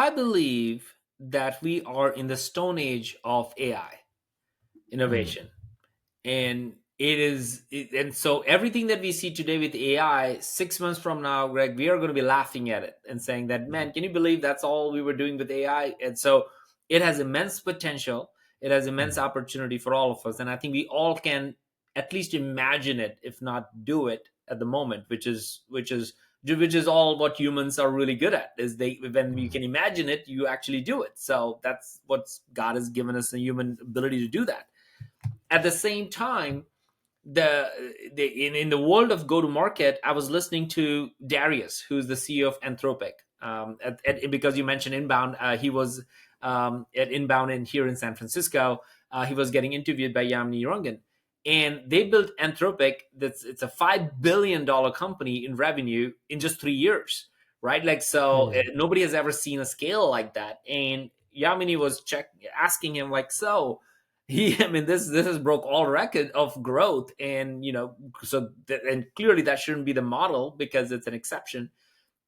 I believe that we are in the stone age of AI innovation. And and so everything that we see today with AI, 6 months from now, Greg, we are going to be laughing at it and saying that, man, can you believe that's all we were doing with AI? And so it has immense potential. It has immense opportunity for all of us. And I think we all can at least imagine it, if not do it at the moment, which is all what humans are really good at. Is they when you can imagine it, you actually do it. So that's what God has given us, the human ability to do that. At the same time, in the world of go to market, I was listening to Darius, who's the CEO of Anthropic. Because you mentioned inbound, he was at inbound in here in San Francisco. He was getting interviewed by Yamini Rangan, and they built Anthropic. It's a $5 billion company in revenue in just 3 years, right? Like so, nobody has ever seen a scale like that. And Yamini was asking him like, so I mean, this has broke all record of growth, and and clearly that shouldn't be the model because it's an exception.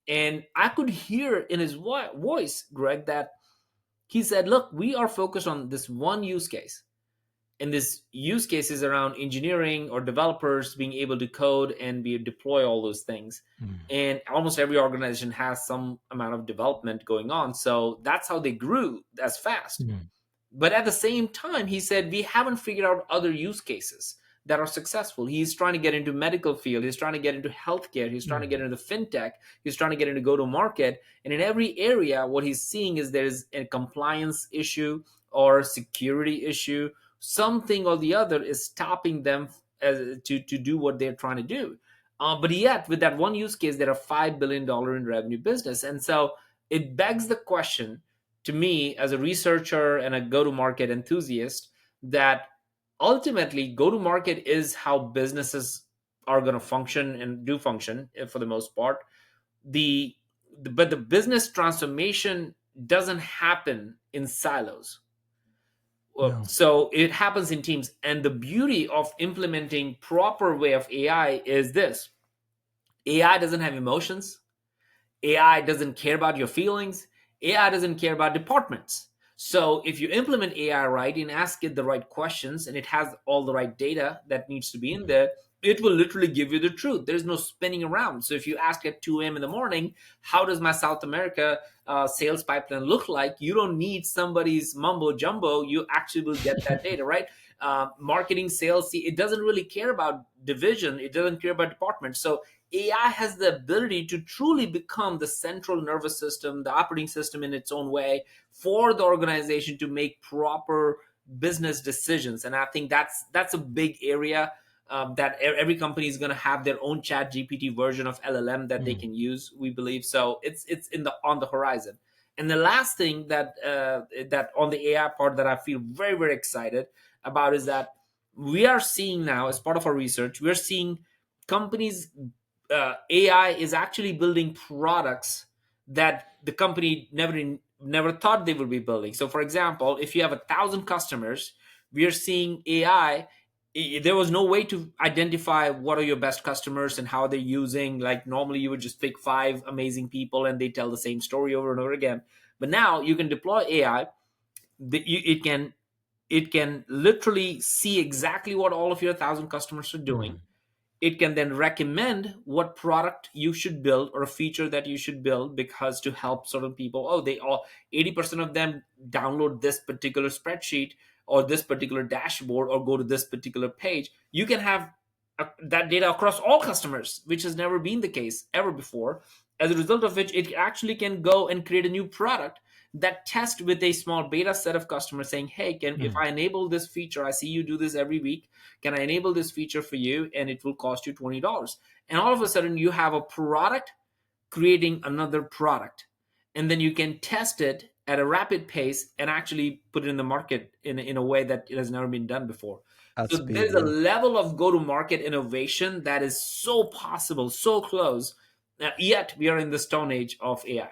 And I could hear in his voice, Greg, that he said, "Look, we are focused on this one use case, and this use case is around engineering or developers being able to code and deploy all those things." And almost every organization has some amount of development going on, so that's how they grew as fast. But at the same time, he said, we haven't figured out other use cases that are successful. He's trying to get into medical field. He's trying to get into healthcare. He's trying to get into fintech. He's trying to get into go-to-market. And in every area, what he's seeing is there's a compliance issue or security issue. Something or the other is stopping them to do what they're trying to do. But yet, with that one use case, they're a $5 billion in revenue business. And so it begs the question, to me as a researcher and a go-to-market enthusiast, that ultimately go-to-market is how businesses are going to function and do function for the most part. But the business transformation doesn't happen in silos. No. So it happens in teams. And the beauty of implementing proper way of AI is this: AI doesn't have emotions. AI doesn't care about your feelings. AI doesn't care about departments. So if you implement AI right and ask it the right questions, and it has all the right data that needs to be in there, it will literally give you the truth. There's no spinning around. So if you ask at 2 a.m. in the morning, how does my South America sales pipeline look like? You don't need somebody's mumbo jumbo. You actually will get that data, right? Marketing, sales, it doesn't really care about division. It doesn't care about department. So AI has the ability to truly become the central nervous system, the operating system in its own way for the organization to make proper business decisions. And I think that's a big area that every company is going to have their own chat GPT version of LLM that they can use, we believe. So it's on the horizon. And the last thing that on the AI part that I feel very, very excited about is that we are seeing now, as part of our research, we're seeing companies, AI is actually building products that the company never thought they would be building. So, for example, if you have 1,000 customers, we are seeing AI. There was no way to identify what are your best customers and how they're using. Like normally, you would just pick 5 amazing people and they tell the same story over and over again. But now you can deploy AI. It can literally see exactly what all of your 1,000 customers are doing. It can then recommend what product you should build or a feature that you should build, because to help certain people, they all 80% of them download this particular spreadsheet or this particular dashboard or go to this particular page. You can have that data across all customers, which has never been the case ever before. As a result of which, it actually can go and create a new product that test with a small beta set of customers, saying, hey, if I enable this feature, I see you do this every week, can I enable this feature for you, and it will cost you $20. And all of a sudden you have a product creating another product, and then you can test it at a rapid pace and actually put it in the market in a way that it has never been done before. At So speed, there's a yeah. level of go-to-market innovation that is so possible, so close, yet we are in the stone age of AI.